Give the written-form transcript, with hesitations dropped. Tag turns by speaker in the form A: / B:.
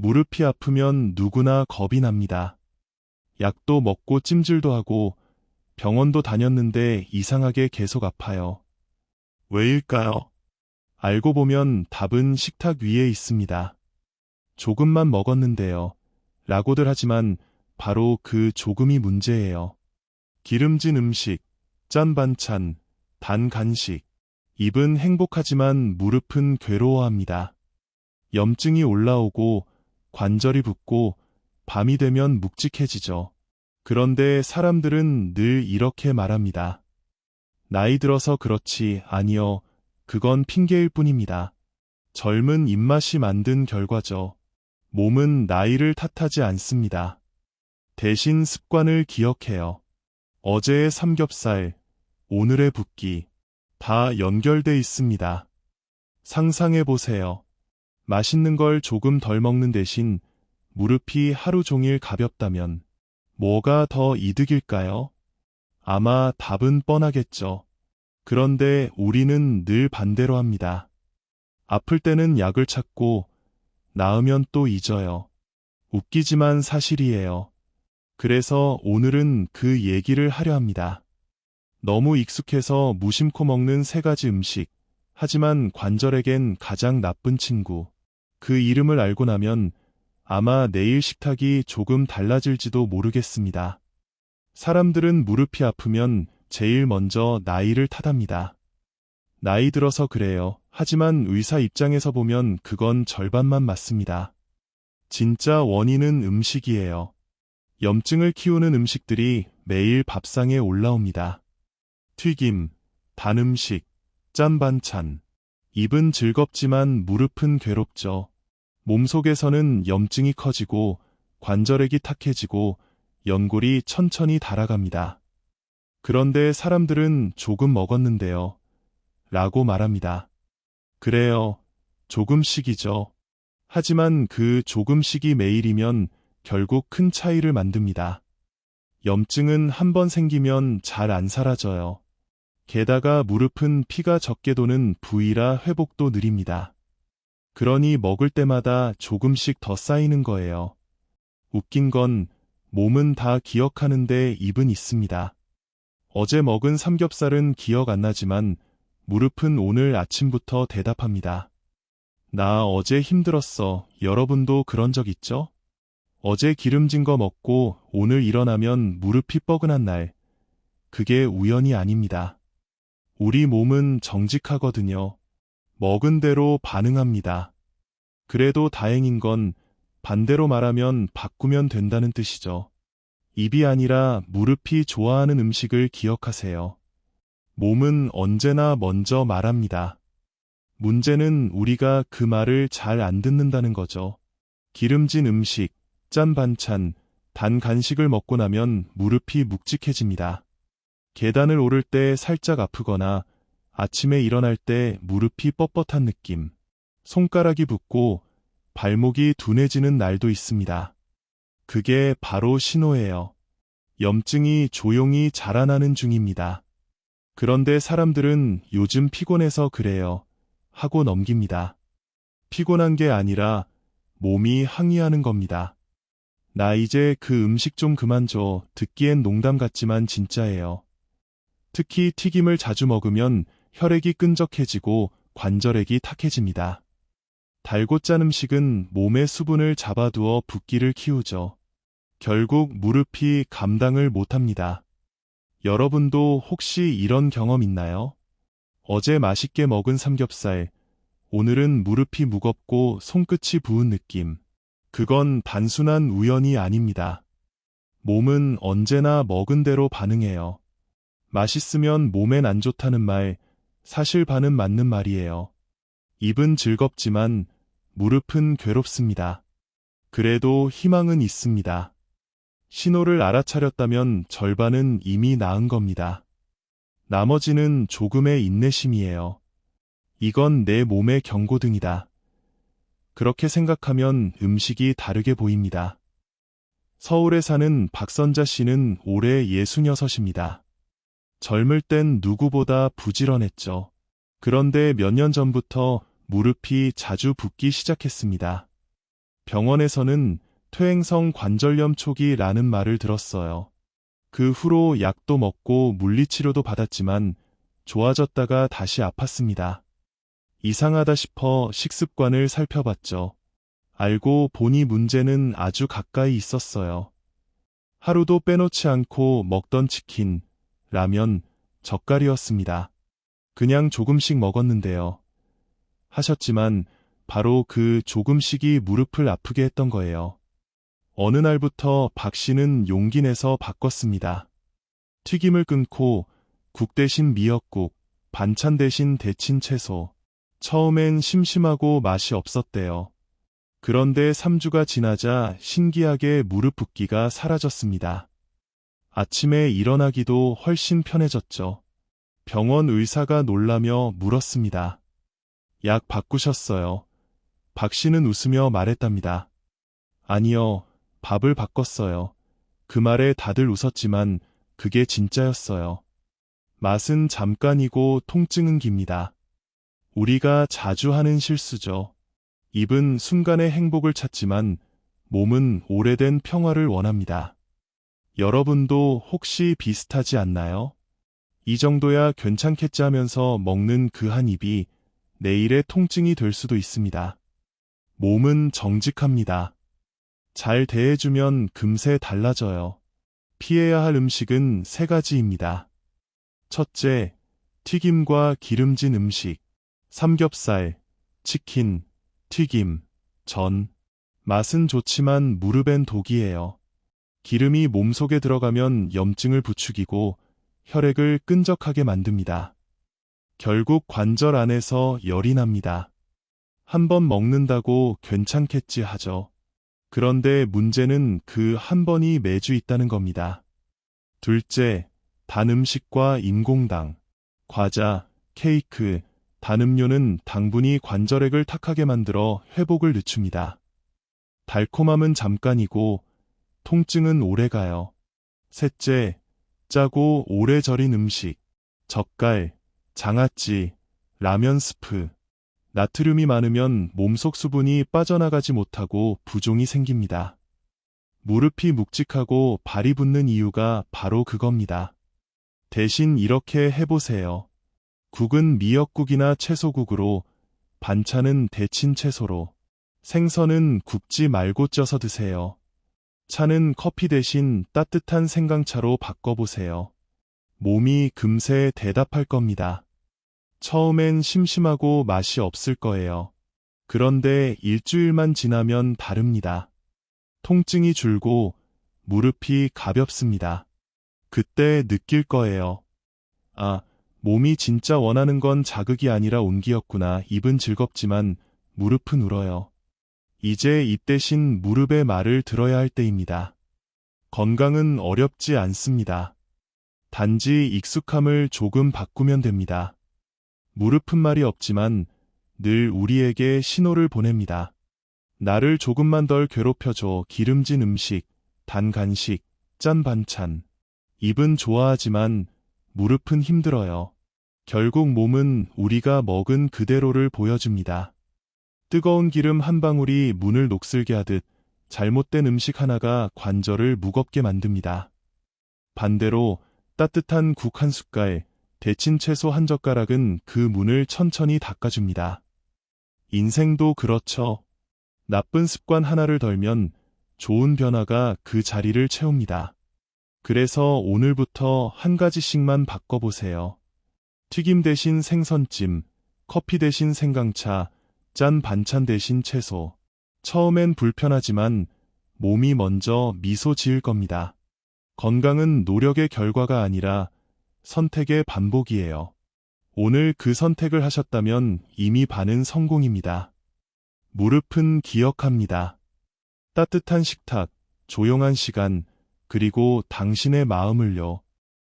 A: 무릎이 아프면 누구나 겁이 납니다. 약도 먹고 찜질도 하고 병원도 다녔는데 이상하게 계속 아파요. 왜일까요? 알고 보면 답은 식탁 위에 있습니다. 조금만 먹었는데요. 라고들 하지만 바로 그 조금이 문제예요. 기름진 음식, 짠 반찬, 단 간식. 입은 행복하지만 무릎은 괴로워합니다. 염증이 올라오고 관절이 붓고 밤이 되면 묵직해지죠. 그런데 사람들은 늘 이렇게 말합니다. 나이 들어서 그렇지. 아니요. 그건 핑계일 뿐입니다. 젊은 입맛이 만든 결과죠. 몸은 나이를 탓하지 않습니다. 대신 습관을 기억해요. 어제의 삼겹살, 오늘의 붓기, 다 연결돼 있습니다. 상상해 보세요. 맛있는 걸 조금 덜 먹는 대신 무릎이 하루 종일 가볍다면 뭐가 더 이득일까요? 아마 답은 뻔하겠죠. 그런데 우리는 늘 반대로 합니다. 아플 때는 약을 찾고 나으면 또 잊어요. 웃기지만 사실이에요. 그래서 오늘은 그 얘기를 하려 합니다. 너무 익숙해서 무심코 먹는 세 가지 음식. 하지만 관절에겐 가장 나쁜 친구. 그 이름을 알고 나면 아마 내일 식탁이 조금 달라질지도 모르겠습니다. 사람들은 무릎이 아프면 제일 먼저 나이를 탓합니다. 나이 들어서 그래요. 하지만 의사 입장에서 보면 그건 절반만 맞습니다. 진짜 원인은 음식이에요. 염증을 키우는 음식들이 매일 밥상에 올라옵니다. 튀김, 단 음식, 짠 반찬. 입은 즐겁지만 무릎은 괴롭죠. 몸속에서는 염증이 커지고 관절액이 탁해지고 연골이 천천히 닳아갑니다. 그런데 사람들은 조금 먹었는데요. 라고 말합니다. 그래요. 조금씩이죠. 하지만 그 조금씩이 매일이면 결국 큰 차이를 만듭니다. 염증은 한 번 생기면 잘 안 사라져요. 게다가 무릎은 피가 적게 도는 부위라 회복도 느립니다. 그러니 먹을 때마다 조금씩 더 쌓이는 거예요. 웃긴 건 몸은 다 기억하는데 입은 있습니다. 어제 먹은 삼겹살은 기억 안 나지만 무릎은 오늘 아침부터 대답합니다. 나 어제 힘들었어. 여러분도 그런 적 있죠? 어제 기름진 거 먹고 오늘 일어나면 무릎이 뻐근한 날. 그게 우연이 아닙니다. 우리 몸은 정직하거든요. 먹은 대로 반응합니다. 그래도 다행인 건 반대로 말하면 바꾸면 된다는 뜻이죠. 입이 아니라 무릎이 좋아하는 음식을 기억하세요. 몸은 언제나 먼저 말합니다. 문제는 우리가 그 말을 잘 안 듣는다는 거죠. 기름진 음식, 짠 반찬, 단 간식을 먹고 나면 무릎이 묵직해집니다. 계단을 오를 때 살짝 아프거나 아침에 일어날 때 무릎이 뻣뻣한 느낌, 손가락이 붓고 발목이 둔해지는 날도 있습니다. 그게 바로 신호예요. 염증이 조용히 자라나는 중입니다. 그런데 사람들은 요즘 피곤해서 그래요. 하고 넘깁니다. 피곤한 게 아니라 몸이 항의하는 겁니다. 나 이제 그 음식 좀 그만 줘. 듣기엔 농담 같지만 진짜예요. 특히 튀김을 자주 먹으면 혈액이 끈적해지고 관절액이 탁해집니다. 달고 짠 음식은 몸의 수분을 잡아두어 붓기를 키우죠. 결국 무릎이 감당을 못합니다. 여러분도 혹시 이런 경험 있나요? 어제 맛있게 먹은 삼겹살, 오늘은 무릎이 무겁고 손끝이 부은 느낌. 그건 단순한 우연이 아닙니다. 몸은 언제나 먹은 대로 반응해요. 맛있으면 몸엔 안 좋다는 말, 사실 반은 맞는 말이에요. 입은 즐겁지만 무릎은 괴롭습니다. 그래도 희망은 있습니다. 신호를 알아차렸다면 절반은 이미 나은 겁니다. 나머지는 조금의 인내심이에요. 이건 내 몸의 경고등이다. 그렇게 생각하면 음식이 다르게 보입니다. 서울에 사는 박선자 씨는 올해 66입니다. 젊을 땐 누구보다 부지런했죠. 그런데 몇 년 전부터 무릎이 자주 붓기 시작했습니다. 병원에서는 퇴행성 관절염 초기라는 말을 들었어요. 그 후로 약도 먹고 물리치료도 받았지만 좋아졌다가 다시 아팠습니다. 이상하다 싶어 식습관을 살펴봤죠. 알고 보니 문제는 아주 가까이 있었어요. 하루도 빼놓지 않고 먹던 치킨, 라면, 젓갈이었습니다. 그냥 조금씩 먹었는데요. 하셨지만 바로 그 조금씩이 무릎을 아프게 했던 거예요. 어느 날부터 박 씨는 용기 내서 바꿨습니다. 튀김을 끊고 국 대신 미역국, 반찬 대신 데친 채소. 처음엔 심심하고 맛이 없었대요. 그런데 3주가 지나자 신기하게 무릎 붓기가 사라졌습니다. 아침에 일어나기도 훨씬 편해졌죠. 병원 의사가 놀라며 물었습니다. 약 바꾸셨어요? 박 씨는 웃으며 말했답니다. 아니요, 밥을 바꿨어요. 그 말에 다들 웃었지만 그게 진짜였어요. 맛은 잠깐이고 통증은 깁니다. 우리가 자주 하는 실수죠. 입은 순간의 행복을 찾지만 몸은 오래된 평화를 원합니다. 여러분도 혹시 비슷하지 않나요? 이 정도야 괜찮겠지 하면서 먹는 그 한 입이 내일의 통증이 될 수도 있습니다. 몸은 정직합니다. 잘 대해주면 금세 달라져요. 피해야 할 음식은 3가지입니다. 첫째, 튀김과 기름진 음식. 삼겹살, 치킨, 튀김, 전. 맛은 좋지만 무릎엔 독이에요. 기름이 몸속에 들어가면 염증을 부추기고 혈액을 끈적하게 만듭니다. 결국 관절 안에서 열이 납니다. 한 번 먹는다고 괜찮겠지 하죠. 그런데 문제는 그 한 번이 매주 있다는 겁니다. 둘째, 단 음식과 인공당. 과자, 케이크, 단 음료는 당분이 관절액을 탁하게 만들어 회복을 늦춥니다. 달콤함은 잠깐이고 통증은 오래가요. 셋째, 짜고 오래 절인 음식. 젓갈, 장아찌, 라면 스프. 나트륨이 많으면 몸속 수분이 빠져나가지 못하고 부종이 생깁니다. 무릎이 묵직하고 발이 붓는 이유가 바로 그겁니다. 대신 이렇게 해보세요. 국은 미역국이나 채소국으로, 반찬은 데친 채소로, 생선은 굽지 말고 쪄서 드세요. 차는 커피 대신 따뜻한 생강차로 바꿔보세요. 몸이 금세 대답할 겁니다. 처음엔 심심하고 맛이 없을 거예요. 그런데 일주일만 지나면 다릅니다. 통증이 줄고 무릎이 가볍습니다. 그때 느낄 거예요. 아, 몸이 진짜 원하는 건 자극이 아니라 온기였구나. 입은 즐겁지만 무릎은 울어요. 이제 입 대신 무릎의 말을 들어야 할 때입니다. 건강은 어렵지 않습니다. 단지 익숙함을 조금 바꾸면 됩니다. 무릎은 말이 없지만 늘 우리에게 신호를 보냅니다. 나를 조금만 덜 괴롭혀줘. 기름진 음식, 단 간식, 짠 반찬. 입은 좋아하지만 무릎은 힘들어요. 결국 몸은 우리가 먹은 그대로를 보여줍니다. 뜨거운 기름 한 방울이 문을 녹슬게 하듯 잘못된 음식 하나가 관절을 무겁게 만듭니다. 반대로 따뜻한 국 한 숟갈, 데친 채소 한 젓가락은 그 문을 천천히 닦아줍니다. 인생도 그렇죠. 나쁜 습관 하나를 덜면 좋은 변화가 그 자리를 채웁니다. 그래서 오늘부터 한 가지씩만 바꿔보세요. 튀김 대신 생선찜, 커피 대신 생강차, 짠 반찬 대신 채소. 처음엔 불편하지만 몸이 먼저 미소 지을 겁니다. 건강은 노력의 결과가 아니라 선택의 반복이에요. 오늘 그 선택을 하셨다면 이미 반은 성공입니다. 무릎은 기억합니다. 따뜻한 식탁, 조용한 시간, 그리고 당신의 마음을요.